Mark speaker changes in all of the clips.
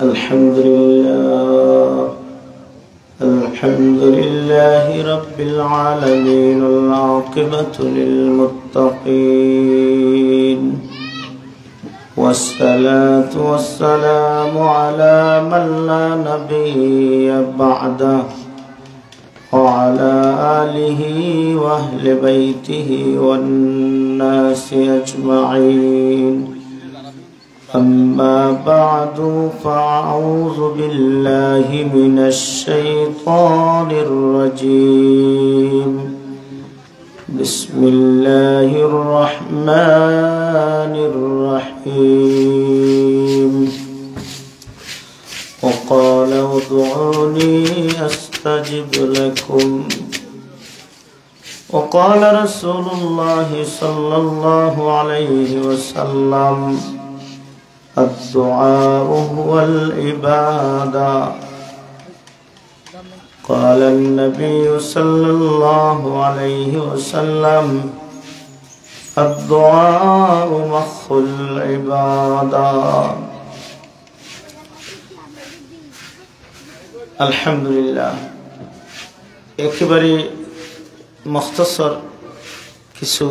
Speaker 1: الحمد لله رب العالمين العاقبة للمتقين والصلاة والسلام على من لا نبي بعده وعلى آله وأهل بيته والناس أجمعين أما بعد فأعوذ بالله من الشيطان الرجيم بسم الله الرحمن الرحيم وقال ادعوني أستجب لكم وقال رسول الله صلى الله عليه وسلم الدعاء هو العبادة قال النبي صلى الله عليه وسلم الدعاء مخ العبادة الحمد لله একেবারে মুখতাসর কিছু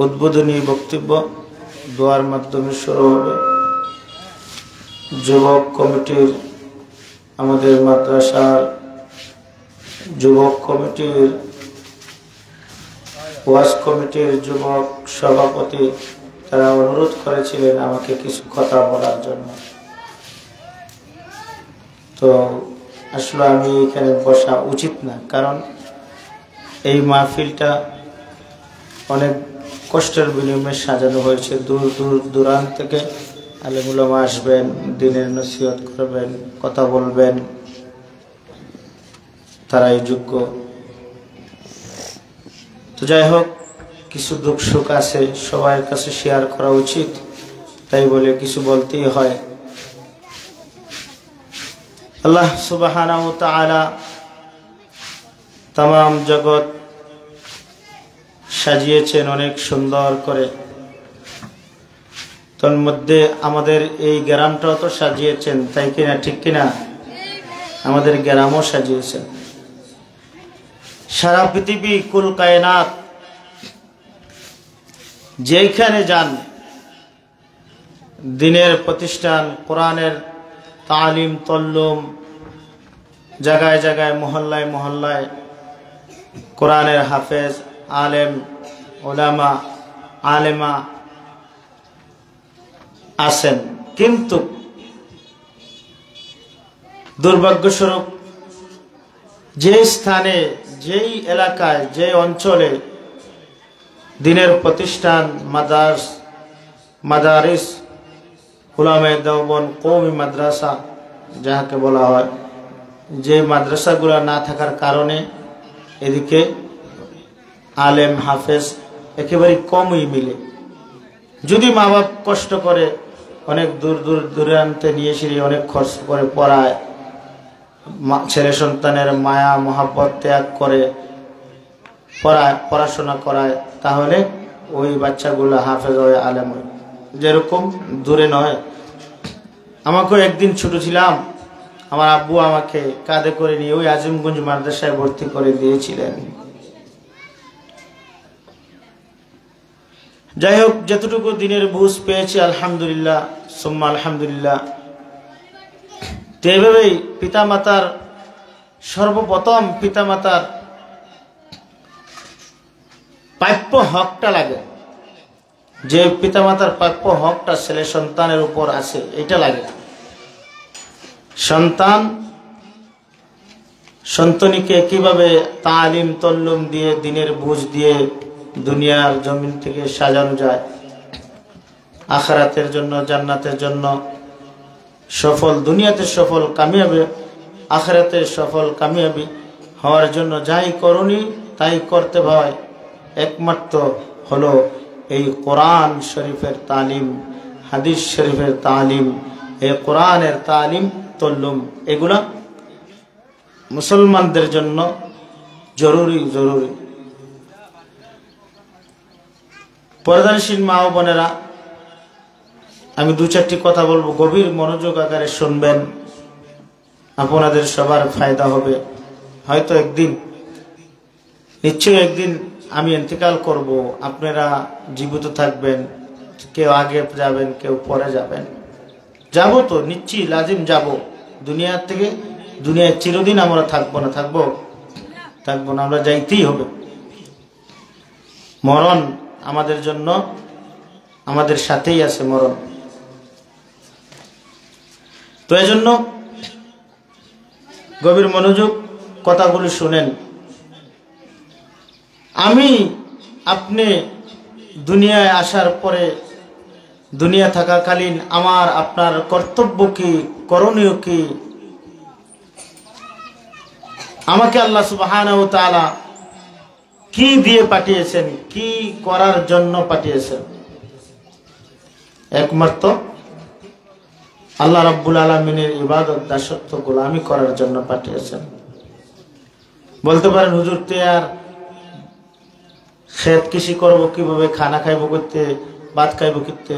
Speaker 1: উদ্বোধনী বক্তব্য দোয়ার মাধ্যমে শুরু হবে। যুবক কমিটির আমাদের মাদ্রাসার যুবক কমিটির ওয়াজ কমিটির যুবক সভাপতি তারা অনুরোধ করেছিলেন আমাকে কিছু কথা বলার জন্য। তো আসলে আমি এখানে বসা উচিত না, কারণ এই মাহফিলটা অনেক কষ্টের বিনিময়ে সাজানো হয়েছে। দূর দূর দূরান্ত থেকে আলেম উলামা আসবেন, দ্বীনের নসিহত করবেন, কথা বলবেন, তারাই যোগ্য। তো যাই হোক, কিছু দুঃখ সুখ আছে, সবার কাছে শেয়ার করা উচিত, তাই বলে কিছু বলতেই হয়। আল্লাহ সুবহানাহু ওয়া তাআলা তামাম জগৎ সাজিয়েছেন অনেক সুন্দর করে, তার মধ্যে আমাদের এই গ্রামটাও তো সাজিয়েছেন, তাই কিনা? ঠিক কিনা? আমাদের গ্রামও সাজিয়েছেন। সারা পৃথিবী কুল কায়নাত যেখানে যান, দ্বীনের প্রতিষ্ঠান, কোরআনের তালিম তল্লুম, জায়গায় জায়গায় মহল্লায় মহল্লায় কোরআনের হাফেজ, আলেম ওলামা আলেমা আছেন। কিন্তু দুর্ভাগ্যস্বরূপ যে স্থানে, যেই এলাকায়, যে অঞ্চলে দ্বীনের প্রতিষ্ঠান, মাদারিস, উলামায়ে দেওবন্দ, কওমি মাদ্রাসা যাহাকে বলা হয়, যে মাদ্রাসাগুলো না থাকার কারণে এদিকে আলেম হাফেজ একেবারে কমই মিলে। যদি মা বাপ কষ্ট করে অনেক দূর দূর দূরান্তে নিয়ে এসে অনেক খরচ করে পড়ায়, ছেলে সন্তানের মায়া মহাব্বত ত্যাগ করে পড়াশোনা করায়, তাহলে ওই বাচ্চাগুলো হাফেজ হয়, আলেম হয়। যেরকম দূরে নয়, আমাকেও একদিন ছোট ছিলাম, আমার আব্বু আমাকে কাঁধে করে নিয়ে ওই আজিমগঞ্জ মাদ্রাসায় ভর্তি করে দিয়েছিলেন। যাই হোক, যতটুকু দিনের বুঝ পেয়েছি আলহামদুলিল্লাহ সুম্মা আলহামদুলিল্লাহ। তো এইভাবেই পিতামাতার, সর্বপ্রথম পিতামাতার প্রাপ্য হকটা লাগে, যে পিতামাতার প্রাপ্য হকটা ছেলে সন্তানের উপর আছে, এটা লাগে। সন্তানকে কিভাবে তালিম তল্লুম দিয়ে, দ্বীনের বুঝ দিয়ে দুনিয়ার জমিন থেকে সাজানো যায়, আখিরাতের জন্য, জান্নাতের জন্য সফল, দুনিয়াতে সফল কামিয়াবি, আখিরাতে সফল কামিয়াবি হওয়ার জন্য যাই করণী তাই করতে হয়, একমাত্র হলো এই কোরআন শরীফের তালিম, হাদিস শরীফের তালিম, এই কোরআনের তালিম তল্লুম, এগুলা মুসলমানদের জন্য জরুরি। পর্দানশীল মা ও বোনেরা, আমি দু চারটি কথা বলবো, গভীর মনোযোগ আকারে শুনবেন, আপনাদের সবার ফায়দা হবে। হয়তো একদিন, নিশ্চয়ই একদিন আমি ইন্তেকাল করব, আপনারা জীবিত থাকবেন, কেউ আগে যাবেন, কেউ পরে যাবেন। যাব তো নিশ্চয়ই, লাজিম যাব দুনিয়ার থেকে। দুনিয়ায় চিরদিন আমরা থাকবো না, থাকবো না, আমরা যাইতেই হবে। মরণ আমাদের জন্য, আমাদের সাথেই আছে মরণ। তো এজন্য গভীর মনোযোগ কথাগুলি শুনেন। আমি আপনি দুনিয়ায় আসার পরে, দুনিয়া থাকাকালীন আমার আপনার কর্তব্য কি, করণীয় কি, আমাকে আল্লাহ সুবহানাহু ওয়া তাআলা কি দিয়ে পাঠিয়েছেন, কি করার জন্য পাঠিয়েছেন? একমাত্র আল্লাহ রাব্বুল আলামিনের ইবাদত, দাসত্ব, গোলামি করার জন্য পাঠিয়েছেন। বলতে পারেন হুজুর তে আর খেত কৃষি করবো কিভাবে, খানা খাইবো করতে, ভাত খাইবো করতে,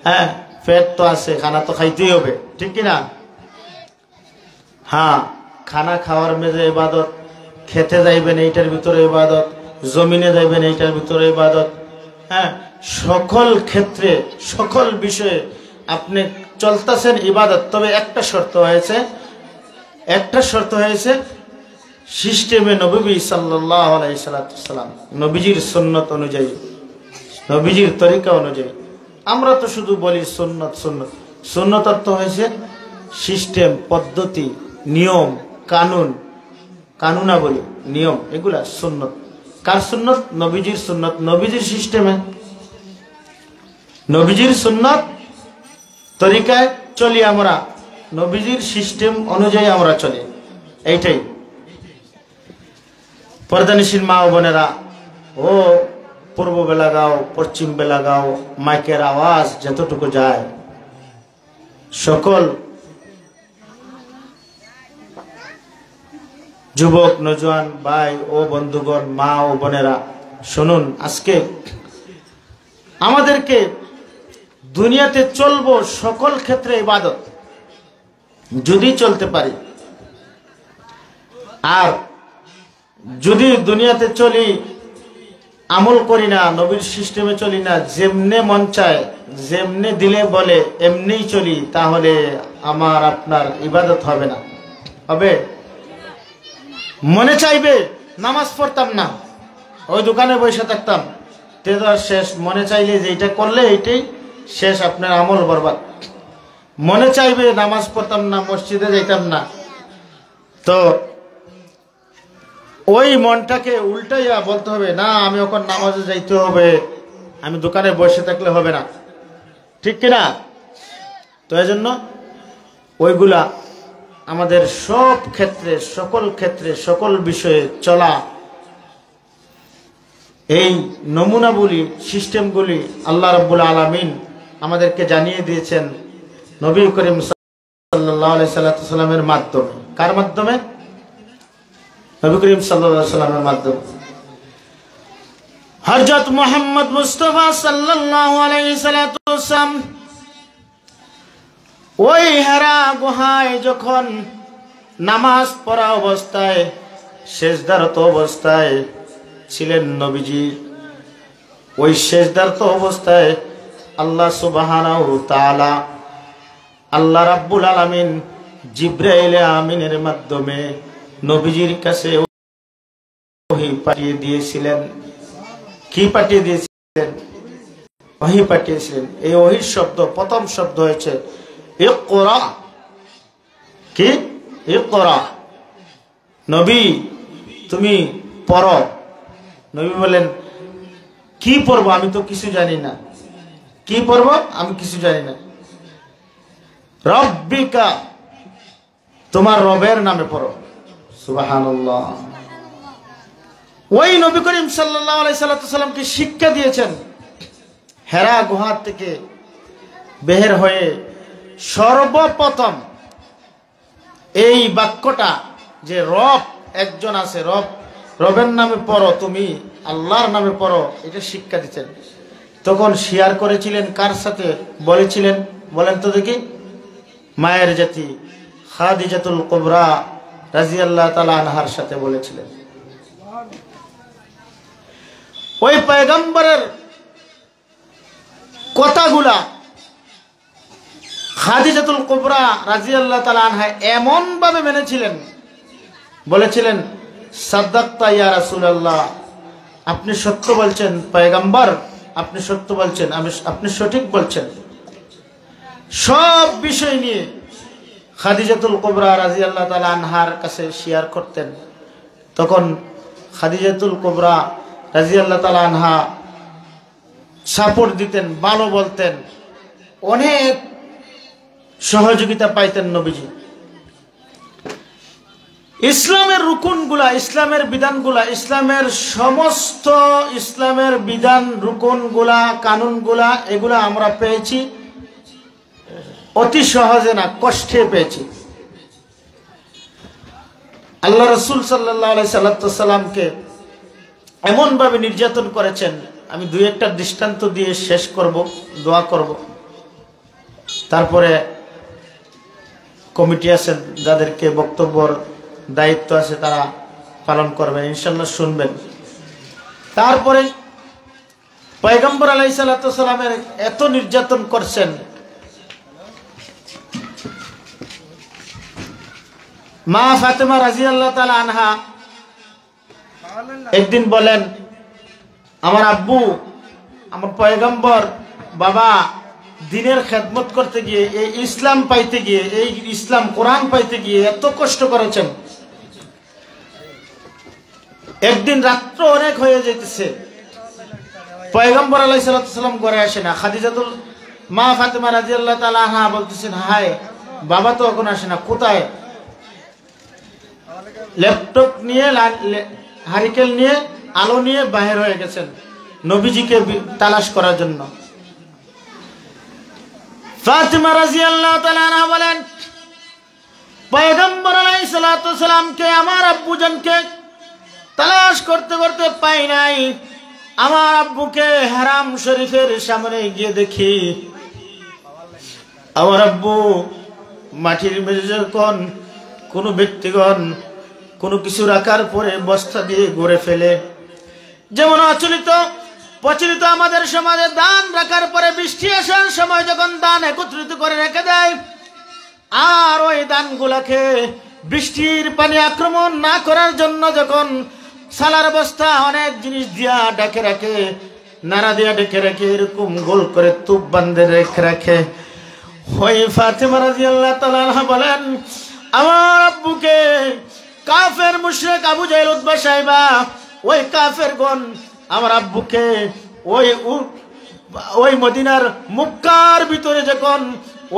Speaker 1: হ্যাঁ পেট তো আছে, খানা তো খাইতেই হবে, ঠিক কিনা? হ্যাঁ, খানা খাওয়ার মেজে ইবাদত, খেতে যাইবেন এইটার ভিতরে ইবাদত, জমিনে যাইবেন এইটার ভিতরে ইবাদত। হ্যাঁ, সকল ক্ষেত্রে, সকল বিষয়ে আপনি চলতেছেন ইবাদত। তবে একটা শর্ত হয়েছে, সিস্টেমে নবী সাল্লাল্লাহু আলাইহি সাল্লাম, নবীজির সুন্নত অনুযায়ী, নবীজির তরিকা অনুযায়ী। আমরা তো শুধু বলি সুন্নত সুন্নত। সুন্নত অর্থ হয়েছে সিস্টেম, পদ্ধতি, নিয়ম, কানুনাবলী, নিয়ম, এগুলা সুন্নত। কার সুন্নত? নবীজির সুন্নত, নবীজির সিস্টেমে, নবীজির সুন্নত তরিকায় চলি আমরা, নবীজির সিস্টেম অনুযায়ী আমরা চলি, এইটাই। পর্দানিশীল মা ও বোনেরা, ও পূর্ব বেলাগাঁও, পশ্চিম বেলাগাঁও, মাইকের আওয়াজ যতটুকু যায়, সকল যুবক নজওয়ান ভাই ও বন্ধুগণ, মা ও বোনেরা, শুনুন। আজকে আমাদেরকে দুনিয়াতে চলবো সকল ক্ষেত্রে ইবাদত যদি চলতে পারি, আর যদি দুনিয়াতে চলি আমল করি না, নবীর সিস্টেমে চলি না, যেমনে মন চায়, যেমনে দিলে বলে এমনিই চলি, তাহলে আমার আপনার ইবাদত হবে না। হবে? মনে চাইবে নামাজ পড়তাম না, ওই দোকানে বসে থাকতাম, তেজার শেষ। মনে চাইলে যে এইটা করলে এইটাই শেষ, আপনার আমল বরবাদ। মনে চাইবে নামাজ পড়তাম না, মসজিদে যাইতাম না, তো ওই মনটাকে উল্টাইয়া বলতে হবে, না আমি ওখানে নামাজে যাইতে হবে, আমি দোকানে বসে থাকলে হবে না, ঠিক কিনা? তো এই জন্য ওইগুলা আমাদের সব ক্ষেত্রে, সকল ক্ষেত্রে, সকল বিষয়ে চলা, এই নমুনাগুলি, সিস্টেমগুলি আল্লাহ রাব্বুল আলামিন আমাদেরকে জানিয়ে দিয়েছেন নবী করিম সাল্লাল্লাহু আলাইহি সাল্লামের মাধ্যমে। কার মাধ্যমে? নবী করিম সাল্লাল্লাহু আলাইহি সাল্লামের মাধ্যমে। হযরত মুহাম্মদ মুস্তাফা সাল্লাল্লাহু আলাইহি সাল্লাম ওই হেরা গুহায় যখন নামাজ পড়া অবস্থায়, সেজদারত অবস্থায় ছিলেন নবীজি, ওই সেজদারত অবস্থায় আল্লাহ সুবহানাহু ওয়া তাআলা, আল্লাহ রাব্বুল আলামিন জিবরাইল আমিনের মাধ্যমে নবীজির কাছে ওহী পাঠিয়ে দিয়েছিলেন। কি পাঠিয়ে দিয়েছিলেন? ওহী পাঠিয়েছিলেন। এই ওহীর শব্দ, প্রথম শব্দ হয়েছে ইকরা। কি? ইকরা। নবী তুমি পড়ো। নবী বলেন, কি পড়বো? আমি তো কিছু জানি না। কি পড়বো? আমি কিছু জানি না। রব্বিকা, তোমার রবের নামে পড়ো। সুবহানাল্লাহ। ওই নবী করিম সাল্লাল্লাহু আলাইহি সাল্লামকে শিক্ষা দিয়েছেন, হেরা গুহা থেকে বের হয়ে সর্বপ্রথম এই বাক্যটা, যে রব একজন আছে, রবের নামে পড়ো, তুমি আল্লাহর নামে পড়ো, এটা শিক্ষা দিচ্ছেন। তখন শেয়ার করেছিলেন কার সাথে? বলেছিলেন, বলেন তো দেখি, মায়ের জাতি খাদিজাতুল কুবরা রাদিয়াল্লাহু তাআলা আনহার সাথে বলেছিলেন। ওই পয়গম্বরের কথাগুলা খাদিজাতুল কুবরা রাদিয়াল্লাহু তাআলা আনহা এমন ভাবে মেনেছিলেন, বলেছিলেন, সাদ্দাক্তা ইয়া রাসূলুল্লাহ, আপনি সত্য বলছেন পয়গম্বর, আপনি সত্য বলছেন, আপনি সঠিক বলছেন। সব বিষয় নিয়ে খাদিজাতুল কুবরা রাদিয়াল্লাহু তাআলা আনহার কাছে শেয়ার করতেন। তখন খাদিজাতুল কুবরা রাদিয়াল্লাহু তাআলা আনহা সাপোর্ট দিতেন, ভালো বলতেন, অনেক সহযোগিতা পাইতেন নবীজি। ইসলামের রুকুনগুলা, ইসলামের বিধানগুলা, ইসলামের সমস্ত ইসলামের বিধান, রুকুনগুলা, কানুনগুলা, এগুলা আমরা পেয়েছি অতি সহজে না, কষ্টে পেয়েছি। আল্লাহ রাসূল সাল্লাল্লাহু আলাইহি সাল্লামকে এমন ভাবে নির্যাতন করেছেন। আমি দুই একটা দৃষ্টান্ত দিয়ে শেষ করব, দোয়া করব, তারপরে কমিটি আছেন যাদেরকে বক্তব্যের দায়িত্ব আছে তারা পালন করবেন, ইনশাআল্লাহ শুনবেন। তারপরে পয়গম্বর আলাইহিস সালামের এত নির্যাতন করছেন, মা ফাতেমা রাদিয়াল্লাহু তাআলা আনহা একদিন বলেন, আমার আব্বু, আমার পয়গম্বর বাবা দিনের খেদমত করতে গিয়ে, এই ইসলাম পাইতে গিয়ে, এই ইসলাম কোরআন পাইতে গিয়ে এত কষ্ট করেছেন। একদিন রাত্র অনেক হয়ে যেতেছে, পয়গম্বর আলাইহিস সালাম ঘরে আসে না। খাদিজাতুল মা ফাতেমা রাদিয়াল্লাহু তাআলা আনহা বলতেছেন, হায় বাবা তো এখন আসে না, কোথায়? ল্যাপটপ নিয়ে, হারিকেল নিয়ে, আলো নিয়ে বাহির হয়ে গেছেন নবীজিকে তালাশ করার জন্য। ফাতিমা রাদিয়াল্লাহু তাআলা আনহা বলেন, পয়গম্বর আলাইহিস সালামকে, আমার আব্বুজানকে তালাশ করতে করতে পাই নাই। আমার আব্বুকে হারাম শরীফের সামনে গিয়ে দেখি, আমার আব্বু মাটির মেঝে যখন কোনো ব্যক্তিগণ কোনো কিছু রাখার পরে বস্তা দিয়ে গড়ে ফেলে, যেমন প্রচলিত আমাদের সমাজে দান রাখার পরে বৃষ্টি আসার সময় যখন দান একত্রিত করে রেখে দেয়, আর ওই দানগুলাকে বৃষ্টির পানি আক্রমণ না করার জন্য যখন সালার বস্তা অনেক জিনিস দিয়া ঢেকে রাখে, নাড়া দিয়া ঢেকে রাখে, এরকম গোল করে তুপ বান্ধে রেখে রাখে। ওই ফাতেমা রাদিয়াল্লাহু তাআলা আনহা বলেন, আমার আব্বুকে কাফের মুশরিক আবু জাহেল উতবা সাহেবা, ওই কাফেরগণ আমার আব্বুকে ওই মদিনার মক্কার ভিতরে যখন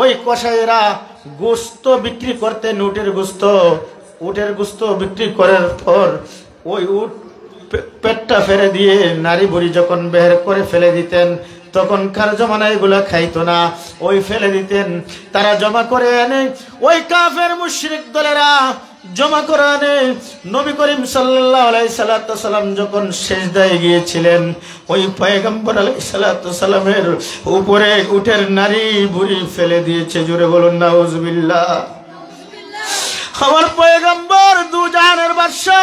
Speaker 1: ওই কসাইরা গোশত বিক্রি করতেন, উটের গোশত বিক্রি করার পর ওই উট পেটটা ফেলে দিয়ে নারী বুড়ি যখন বের করে ফেলে দিতেন, তখনকার জমানায় এগুলা খাইতো না, ওই ফেলে দিতেন। তারা জমা করে এনে, ওই কাফের মুশরিক দলেরা জমা করে আনে। নবী করিম সাল্লাল্লাহু আলাইহি সাল্লাম যখন সিজদায় গিয়েছিলেন, ওই পয়গম্বর আলাইহিস সালামের উপরে উটের নারী বুড়ি ফেলে দিয়েছে। জোরে বলুন নাউজুবিল্লাহ। আমার পয়গম্বর দু জাহানের বাদশা,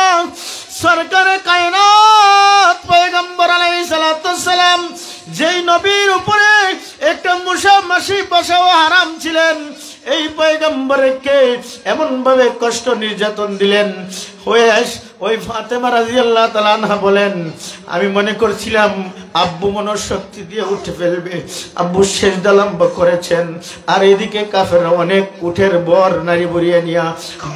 Speaker 1: সরকারে কায়নাত পয়গম্বর আলাইহিস সালাম, যেই নবীর উপরে একটা মুসা মাসি বসাও হারাম ছিলেন, এই পয়গম্বরকে এমন ভাবে কষ্ট নির্যাতন দিলেন। ওই ফাতেমা রাদিয়াল্লাহু তাআলা আনহা বলেন, আমি মনে করছিলাম আব্বু মনশক্তি দিয়ে উঠে ফেলবে, আব্বু সিজদা লম্বা করেছেন, আর এদিকে কাফেররা অনেক উঠের বর নারী বরিয়ে নিয়া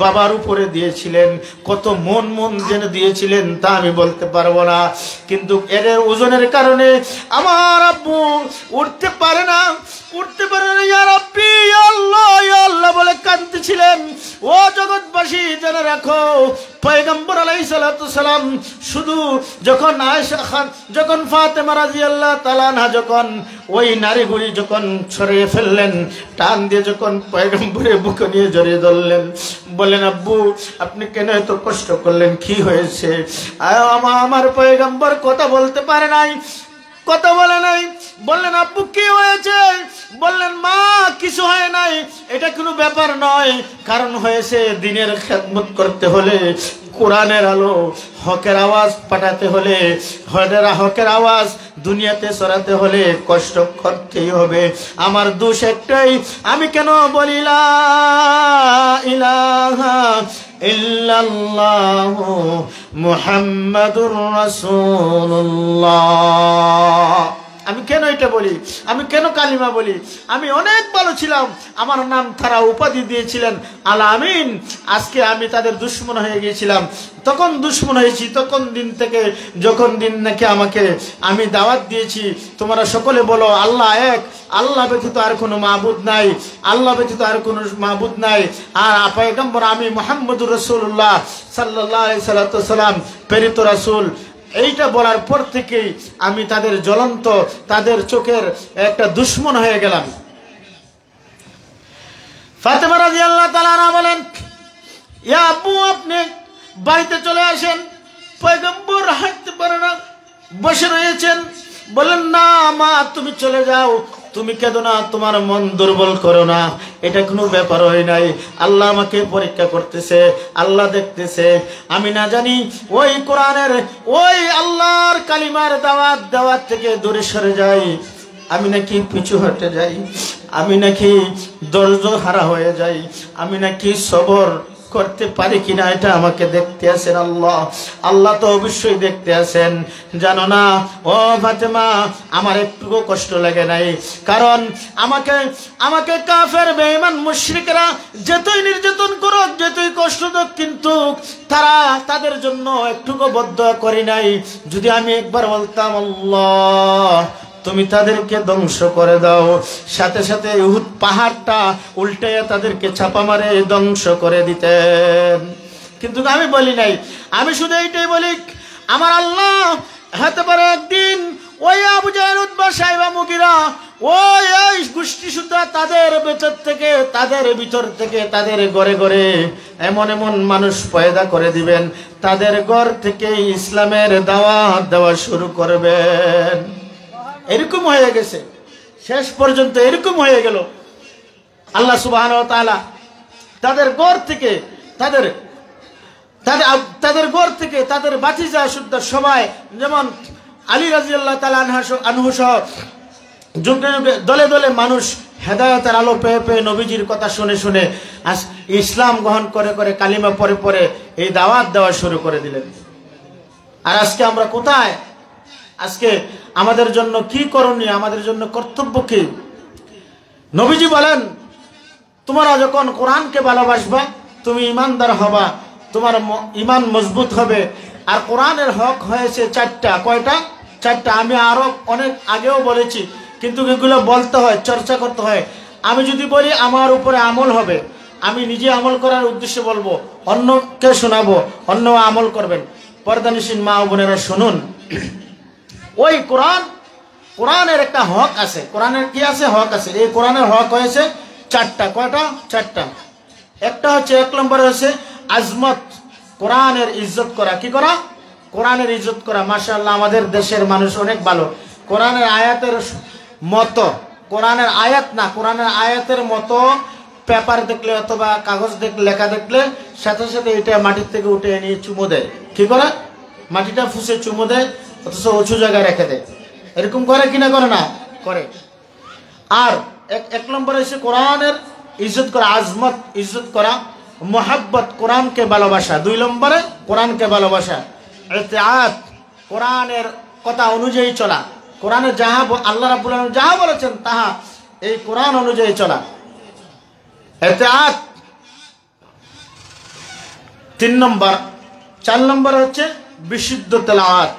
Speaker 1: বাবার উপরে দিয়েছিলেন। কত মন যেন দিয়েছিলেন তা আমি বলতে পারবো না, কিন্তু এর ওজনের কারণে আমার আব্বু উঠতে পারে না। ইয়া রাব্বি, ইয়া আল্লাহ, ইয়া আল্লাহ বলে কাঁদতেছিলেন। ও জগৎবাসী জেনে রাখো, পয়গম্বর আলাইহিস সালাম শুধু যখন আয়েশা খান, যখন ফাতেমা রাদিয়াল্লাহু তাআলা আনহা যখন ওই নারী গুলি যখন ছড়িয়ে ফেললেন, টান দিয়ে যখন পয়গম্বরের বুকে নিয়ে জড়িয়ে ধরলেন, বলেন, আব্বু আপনি কেন এত কষ্ট করলেন, কি হয়েছে? আমার পয়গম্বর কথা বলতে পারে নাই, কথা বলে নাই। বললেন আব্বু কি হয়েছে? বললেন মা কিছু হয় নাই, এটা কোনো ব্যাপার নয়, কারণ হয়েছে দিনের খেদমত করতে হলে, কোরআনের আলো, হকের আওয়াজ পাঠাতে হলে, হকের আওয়াজ দুনিয়াতে ছড়াতে হলে কষ্ট করতেই হবে। আমার দোষ একটাই, আমি কেন বলি লা ইলাহা ইল্লাল্লাহু মুহাম্মাদুর রাসূলুল্লাহ। আমি কেন এটা বলি, আমি কেন কালিমা বলি? আমি অনেক ভালো ছিলাম, আমার নাম তারা উপাধি দিয়েছিলেন আল আমিন। আজকে আমি তাদের দুশমন হয়ে গিয়েছিলাম। তখন দুশমন হয়েছি, তখন দিন থেকে যখন দিন নাকি আমাকে আমি দাওয়াত দিয়েছি, তোমরা সকলে বলো আল্লাহ এক, আল্লাহ ব্যতীত আর কোনো মাবুদ নাই, আল্লাহ ব্যতীত আর কোনো মাবুদ নাই, আর পয়গম্বর আমি মুহাম্মদুর রাসূলুল্লাহ সাল্লাল্লাহু আলাইহি সাল্লাম প্রেরিত রাসূল। এইটা বলার পর থেকেই আমি তাদের জ্বলন্ত, তাদের চোখের একটা দুশমন হয়ে গেলাম। ফাতেমা রাদিয়াল্লাহু তাআলা আনহা বলেন, ইয়া আব্বু আপনি বাড়িতে চলে আসেন, পয়গম্বর হাঁটতে পারে না, বসে রয়েছেন। বললেন না মা তুমি চলে যাও, তুমি কেঁদো না, তোমার মন দুর্বল করো না, এটা কোনো ব্যাপার হয় নাই। আল্লাহ আমাকে পরীক্ষা করতেছে, আল্লাহ দেখতেছে। আমি না জানি ওই কোরআনের, ওই আল্লাহর কালিমার দাওয়াত থেকে দূরে সরে যাই, আমি নাকি পিছু হটে যাই, আমি নাকি ধৈর্য হারা হয়ে যাই, আমি নাকি সবর করতে পারি কিনা, এটা আমাকে দেখতে আছেন আল্লাহ। আল্লাহ তো অবশ্যই দেখতে আছেন। জানো না ও ফাতেমা, আমার একটুকু কষ্ট লাগে নাই, কারণ আমাকে কাফের বেঈমান মুশরিকরা যতই নির্যাতন করুক, যতই কষ্ট দেখ, কিন্তু তাদের জন্য একটুকু বদদোয়া করি নাই। যদি আমি একবার বলতাম আল্লাহ তুমি তাদেরকে ধ্বংস করে দাও, সাথে সাথে উহুদ পাহাড়টা উল্টাইয়া তাদেরকে চাপা মারে ধ্বংস করে দিতেন। কিন্তু আমি বলি নাই, আমি শুধু এইটাই বলি, আমার আল্লাহ হতে পারে একদিন ওই আবু জাহেল, উতবা, সাইবা, মুগিরা, ওই গোষ্ঠী সুদ্ধা তাদের ভিতর থেকে তাদের ঘরে ঘরে এমন এমন মানুষ পয়দা করে দিবেন, তাদের ঘর থেকে ইসলামের দাওয়াত দেওয়া শুরু করবেন। এরকম হয়ে গেছে, শেষ পর্যন্ত এরকম হয়ে গেল। আল্লাহ সুবহানাহু ওয়া তাআলা তাদের ঘর থেকে তাদের ঘর থেকে তাদের বাতিজা শুদ্ধ সবাই, যেমন আলী রাদিয়াল্লাহু তাআলা আনহু সহ যুগে যুগে দলে দলে মানুষ হেদায়েতের আলো পেয়ে পেয়ে নবীজির কথা শুনে শুনে ইসলাম গ্রহণ করে করে কালিমা পরে পরে এই দাওয়াত দেওয়া শুরু করে দিলেন। আর আজকে আমরা কোথায়? আজকে আমাদের জন্য কি করণীয়, আমাদের জন্য কর্তব্য কি? নবীজি বলেন, তোমরা যখন কোরআনকে ভালোবাসবা তুমি ইমানদার হবা, তোমার ইমান মজবুত হবে। আর কোরআনের হক হয়েছে চারটা। কয়টা? চারটা। আমি আরো অনেক আগেও বলেছি, কিন্তু এগুলো বলতে হয়, চর্চা করতে হয়। আমি যদি বলি আমার উপরে আমল হবে, আমি নিজে আমল করার উদ্দেশ্যে বলবো, অন্যকে শোনাবো, অন্য আমল করবেন। পর্দানিসীন মা ও বোনেরা শুনুন, ওই কোরআনের একটা হক আছে। কোরআনের কি আছে? হক আছে। এই কোরআনের হক হয়েছে চারটা। কয়টা? চারটা। একটা হচ্ছে, এক নম্বরে হচ্ছে আজমত, কোরআনের ইজ্জত করা। কি করা? কোরআনের ইজ্জত করা। মাশাআল্লাহ, আমাদের দেশের মানুষ অনেক ভালো। কোরআনের আয়াতের মতো, কোরআনের আয়াত না, কোরআনের আয়াতের মতো পেপার দেখলে অথবা কাগজ দেখলে, লেখা দেখলে সাথে সাথে এটা মাটির থেকে উঠে নিয়ে চুমো দেয়। কি করে? মাটিটা ফুসে চুমো দেয়, অথচ উঁচু জায়গায় রেখে দেয়। এরকম করে কিনা? করে না? করে। আর এক নম্বরে এসে কোরআনের ইজ্জত করা, আজমত ইজ্জত করা, মোহাব্বত কোরআনকে ভালোবাসা। দুই নম্বরে কোরআনকে ভালোবাসা, ইতিআত কোরআনের কথা অনুযায়ী চলা, কোরআনে যাহা আল্লাহ রাব্বুল আলামিন যাহা বলেছেন তাহা এই কোরআন অনুযায়ী চলা, ইতিআত। তিন নম্বর। চার নম্বর হচ্ছে বিশুদ্ধ তেলাওয়াত।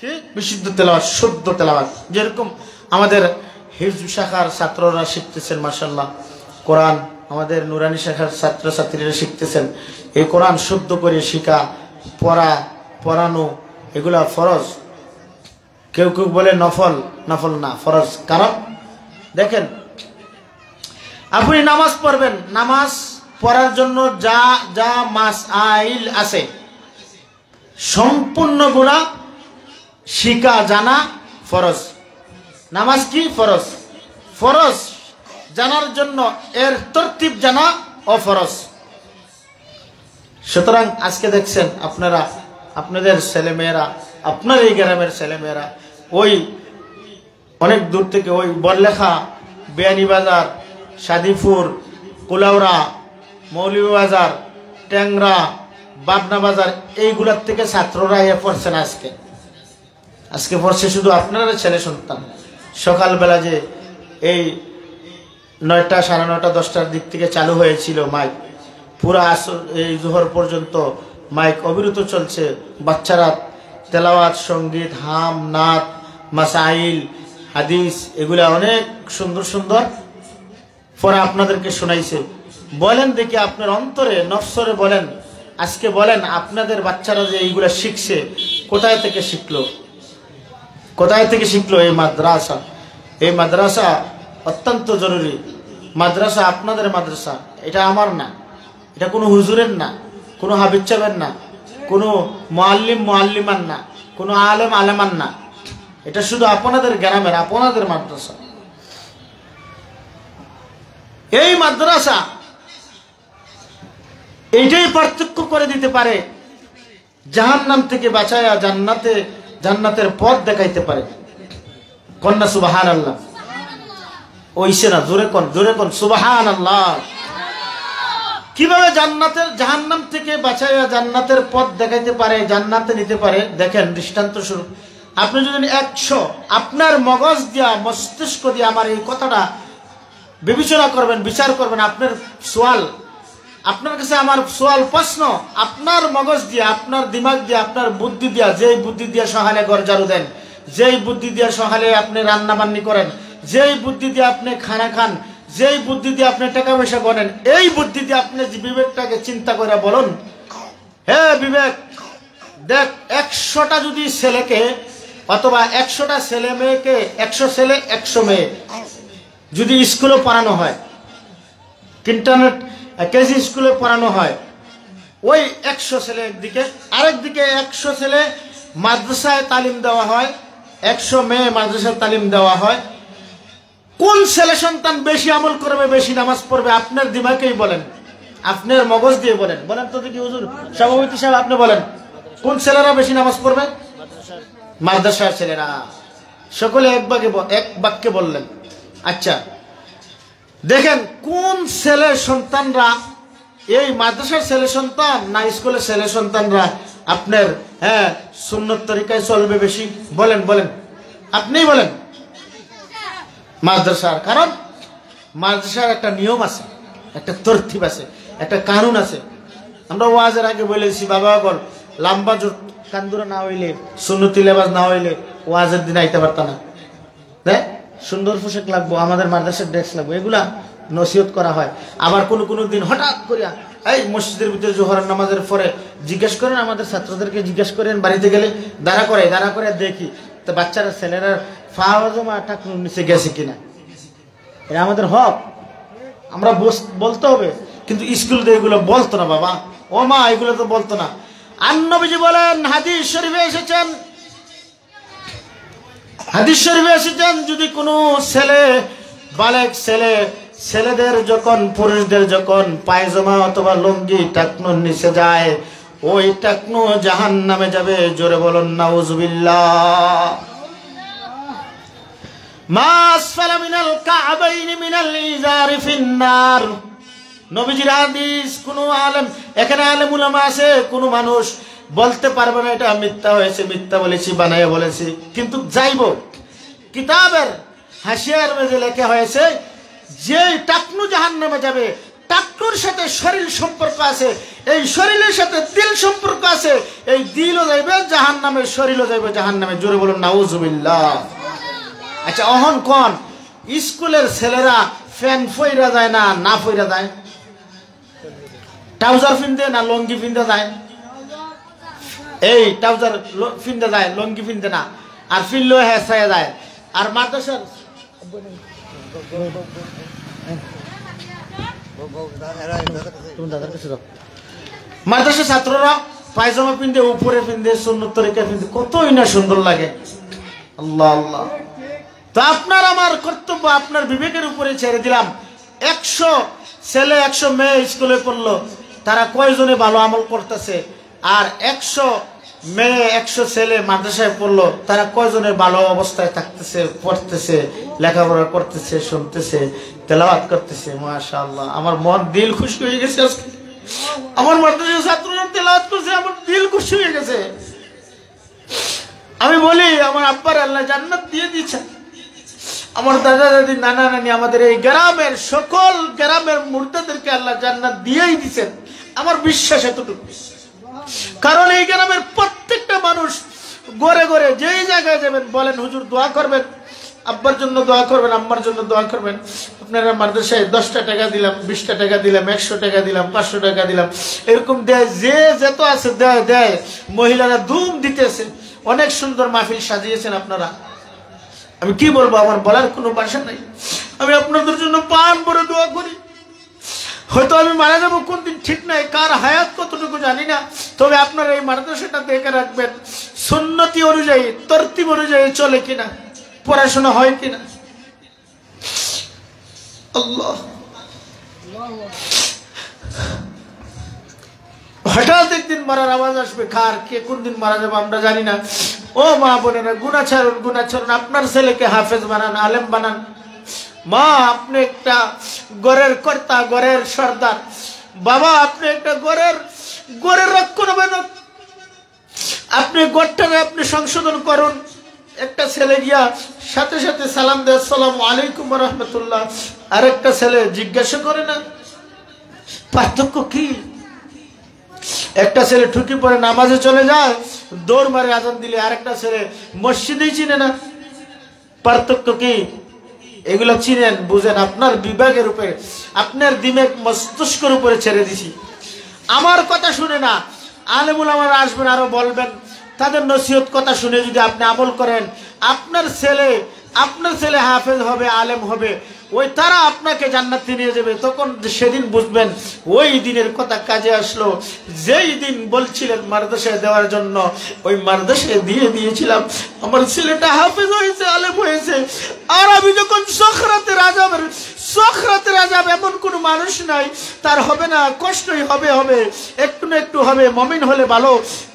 Speaker 1: কি? বিশুদ্ধ তেলাওয়াত, শুদ্ধ তেলাওয়াত। যেরকম আমাদের হিফজ শাখার ছাত্ররা শিখতেছেন মাশাআল্লাহ কোরআন, আমাদের নুরানি শাখার ছাত্রছাত্রীরা শিখতেছেন। এই কোরআন শুদ্ধ করে শিখা, পড়ানো এগুলা ফরজ। কেউ কেউ বলে নফল, নফল না, ফরজ। কারণ দেখেন, আপনি নামাজ পড়বেন, নামাজ পড়ার জন্য যা যা মাসআইল আছে সম্পূর্ণগুলা শিখা জানা ফরজ। নামাজ কি ফরজ, ফরজ জানার জন্য এর তরতিব জানা অফরজ। সুতরাং আজকে দেখছেন আপনারা, আপনাদের ছেলেমেয়েরা, আপনার এই গ্রামের ছেলেমেয়েরা ওই অনেক দূর থেকে ওই বড়লেখা, বিয়ানীবাজার, সাদিপুর, কুলাউড়া, মৌলভীবাজার, ট্যাংরা, বাবনা বাজার এইগুলার থেকে ছাত্ররা এ পড়ছেন। আজকে পড়ছে শুধু আপনারা ছেলে সন্তান। সকালবেলা যে এই 9টা, 9:30, 10টার দিক থেকে চালু হয়েছিল মাইক, পুরা এই জোহর পর্যন্ত মাইক অবিরত চলছে। বাচ্চারা তেলাওয়াত, সঙ্গীত, হাম, নাত, মাসাইল, হাদিস এগুলা অনেক সুন্দর সুন্দর পড়া আপনাদেরকে শোনাইছে। বলেন দেখি আপনার অন্তরে নফসরে বলেন, আজকে বলেন আপনাদের বাচ্চারা যে এইগুলা শিখছে কোথায় থেকে শিখলো, কোথায় থেকে শিখলো? এই মাদ্রাসা, এই মাদ্রাসা অত্যন্ত জরুরি। মাদ্রাসা আপনাদের মাদ্রাসা, এটা আমার না, এটা কোনো হুজুরের না, কোনো হাবিজ সাহেবের না, কোনো মুআল্লিম মুআল্লিমান না, কোনো আলেম আলেমান না, এটা শুধু আপনাদের গ্রামের, আপনাদের মাদ্রাসা। এই মাদ্রাসা এইটাই পার্থক্য করে দিতে পারে, জাহান্নাম থেকে বাঁচায়া জান্নাতের পথ দেখাইতে পারে। কন্যা সুবহানাল্লাহ, ওইসে না, জোরে কোন সুবহানাল্লাহ। কিভাবে জাহান্নাম থেকে বাঁচাইয়া জান্নাতের পথ দেখাইতে পারে, জান্নাতে নিতে পারে? দেখেন দৃষ্টান্ত স্বরূপ, আপনি যদি 100 আপনার মগজ দিয়া, মস্তিষ্ক দিয়া আমার এই কথাটা বিবেচনা করবেন, বিচার করবেন, আপনার সোয়াল, আপনার কাছে আমার সোয়াল প্রশ্ন, আপনার মগজ দিয়া, আপনার দিমাগ দিয়া, আপনার বুদ্ধি দিয়া, যেই বুদ্ধি দিয়া সকালে ঘর ঝাড়ু দেন, যেই বুদ্ধি দিয়া সকালে আপনি রান্না বান্নি করেন, যেই বুদ্ধি দিয়ে আপনি খানা খান, যেই বুদ্ধি দিয়ে আপনি টাকা পয়সা গণেন, এই বুদ্ধি দিয়ে আপনি বিবেকটাকে চিন্তা করে বলুন, হে বিবেক, দেখ 100টা যদি ছেলেকে অথবা 100টা ছেলে মেয়েকে, 100 ছেলে 100 মেয়ে যদি স্কুলে পড়ানো হয়, ইন্টারনেট কেজি স্কুলে পড়ানো হয়, ওই 100 ছেলে একদিকে, আরেকদিকে 100 ছেলে মাদ্রাসায় তালিম দেওয়া হয়, 100 মেয়ে মাদ্রাসায় তালিম দেওয়া হয়, কোন ছেলে সন্তান বেশি আমল করবে, বেশি নামাজ পড়বে? আপনার দিমাগেই বলেন, আপনার মগজ দিয়ে বলেন, বলেন তো দেখি হুজুর, সভাপতি সাহেব আপনি বলেন, কোন ছেলেরা বেশি নামাজ পড়বে? মাদ্রাসার ছেলেরা। সকলে এক বাক্যে বললেন। আচ্ছা দেখেন কোন ছেলে সন্তানরা, এই মাদ্রাসার ছেলে সন্তান না স্কুলের ছেলে সন্তানরা আপনার সুন্নত তরিকায় চলবে বেশি? বলেন বলেন, আপনিই বলেন। মাদ্রাসার, কারণ মাদ্রাসার একটা নিয়ম আছে, একটা তরতিব আছে, একটা কানুন আছে। আমরা ওয়াজের আগে বলেছি, বাবা বল লম্বা জুত কান্দুরা না হইলে, সুন্নতি লেবাস না হইলে ওয়াজের দিন আইতে পারত না। দেখ সুন্দর পোশাক লাগবো, আমাদের মাদ্রাসার ড্রেস লাগবো, এগুলা নসিহত করা হয়। আবার কোনো দিন হঠাৎ করিয়া এই মসজিদের ভিতরে জোহরের নামাজের পরে জিজ্ঞেস করেন, আমাদের ছাত্রদেরকে জিজ্ঞেস করেন, বাড়িতে গেলে দাঁড়া করে দেখি তো বাচ্চারা ছেলেরা ফাওয়াজমা টাকুর নিচে গেছে কিনা। এটা আমাদের হক, আমরা বলতে হবে। কিন্তু স্কুল দিয়ে এগুলো বলতো না বাবা, ও মা, এগুলো তো বলতো না। আর নবীজি বলেন, হাদিস শরীফে এসেছেন, যদি কোনো ছেলে, বালেক ছেলেদের যখন, পুরুষদের যখন পায়জামা অথবা লুঙ্গি টাকনুর নিচে যায়, ওই টাকনু জাহান্নামে যাবে। জোরে বলুন নাউজুবিল্লাহ। মা আসফালা মিনাল কা'বাইনি মিনাল ইজারি ফিন্নার। নবীজির হাদিস। কোন আলেম, এখানে আলেম উলামা আছে, কোন মানুষ বলতে পারবে না এটা মিথ্যা হয়েছে, মিথ্যা বলেছি, বানাইয়া বলেছি। কিন্তু যাইব কিতাবের হাসিয়ার মধ্যে লেখা হয়েছে, যে টাকনু জাহান্নামে যাবে, টাকনুর সাথে শরীর সম্পর্ক আছে, এই শরীরের সাথে দিল সম্পর্ক আছে, এই দিলও যাইবে জাহান্নামে, শরীরও যাইবে জাহান্নামে। জোরে বলুন নাউজুবিল্লাহ। আচ্ছা অহন কোন স্কুলের ছেলেরা ফ্যান ফইরা যায় না, না ফইরা যায়? ট্রাউজার পিনতে না লঙ্গি পিনতে যায়? এই ট্রাউজার পিনতে যায়, লঙ্গি পিনতে না, আর ফিনলেও হেসায় যায়। আর মাদ্রাসার মাদ্রাসার ছাত্ররা পায়জামা পিনতে, উপরে পিনতে, সুন্নত তরিকা পিনতে, কতই না সুন্দর লাগে। আল্লাহ আল্লাহ। তো আপনার আমার কর্তব্য আপনার বিবেকের উপরে ছেড়ে দিলাম। 100 ছেলে 100 মেয়ে স্কুলে পড়লো, তারা কয়জনে ভালো আমল করতেছে? আর 100 মেয়ে 100 ছেলে মাদ্রাসায় পড়লো, তারা কয়জনের ভালো অবস্থায় থাকতেছে, পড়তেছে, লেখাপড়া করতেছে, শুনতেছে, তেলাওয়াত করতেছে? মাশাআল্লাহ, আমার মন দিল খুশি হয়ে গেছে আজকে। আমার মাদ্রাসার ছাত্ররা তেলাওয়াত করছে, আমার দিল খুশি হয়ে গেছে। আমি বলি আমার আব্বার আল্লাহ জান্নাত দিয়ে দিয়েছেন, আমার দাদা দাদি নানা নানি আমাদের এই গ্রামের সকল গ্রামের মুর্দাদেরকে আল্লাহ জান্নাত দিয়েই দিচ্ছেন, আমার বিশ্বাস এতটুকু। কারণ এই গ্রামের প্রত্যেকটা মানুষ ঘরে ঘরে যেই জায়গায় যাবেন বলেন হুজুর দোয়া করবেন, আব্বার জন্য দোয়া করবেন, আম্মার জন্য দোয়া করবেন। আপনারা মাদ্রাসায় 10টা টাকা দিলাম, 20টা টাকা দিলাম, 100 টাকা দিলাম, 500 টাকা দিলাম, এরকম দেয়, যে যত আছে দেয় দেয়। মহিলারা ধুম দিতেছে, অনেক সুন্দর মাহফিল সাজিয়েছেন আপনারা। আমি কি বলবো, আমার বলার কোনো ভাষা নাই। আমি আপনাদের জন্য প্রাণ ভরে দোয়া করি। হয়তো আমি মারা যাবো কোন দিন ঠিক নাই, কার হায়াত কতটুকু জানি না, তবে আপনারা এই মাদ্রাসাটা দেখে রাখবেন সুন্নতি অনুযায়ী, তরতিব অনুযায়ী চলে কিনা, পড়াশোনা হয় কিনা। আল্লাহ, হঠাৎ একদিন মারার আওয়াজ আসবে, কার কে কোন দিন মারা যাবো আমরা জানি না। ও মা বোনেরা, গুনাহছাড়ুন, গুনাহছাড়ুন, আপনার ছেলেকে হাফেজ বানান, আলেম বানান। মা, আপনি একটা গড়ের কর্তা, গড়ের সর্দার। বাবা, আপনি একটা গড়ের রক্ষণাবেক্ষক, আপনি গড়টাকে আপনি সংশোধন করুন। একটা ছেলে গিয়া সাথে সাথে সালাম দেয়, আসসালামু আলাইকুম ওয়া রাহমাতুল্লাহ, আর একটা ছেলে জিজ্ঞাসা করে না। পার্থক্য কি? একটা ছেলে ঠুকি পরে নামাজে চলে যায়, দৌড় মারে আজান দিলে, আরেকটা ছেলে মসজিদেই চিনে না। পার্থক্য কি? এগুলো চিনেন, বুঝেন, আপনার বিভাগের উপরে, আপনার দিমাগ মস্তিষ্কের উপরে ছেড়ে দিছি। আমার কথা শুনে না, আলেমুল আমার আসবেন, আরো বলবেন, তাদের নসিহত কথা শুনে যদি আপনি আমল করেন, আপনার ছেলে হাফেজ হবে, আলেম হবে, ওই তারা আপনাকে জান্নাতে নিয়ে যাবে। তখন সেদিন বুঝবেন ওই দিনের কথা কাজে আসলো। যেই দিন বলছিলেন মাদ্রাসায় দেওয়ার জন্য, ওই মাদ্রাসায় দিয়ে দিয়েছিলাম, আমার ছেলেটা হাফেজ হয়েছে, আলেম হয়েছে। আর আমি যখন সখরাতের আযাব, এমন কোনো মানুষ নাই তার হবে না, কষ্টই হবে, একটু না একটু হবে। মুমিন হলে ভালো,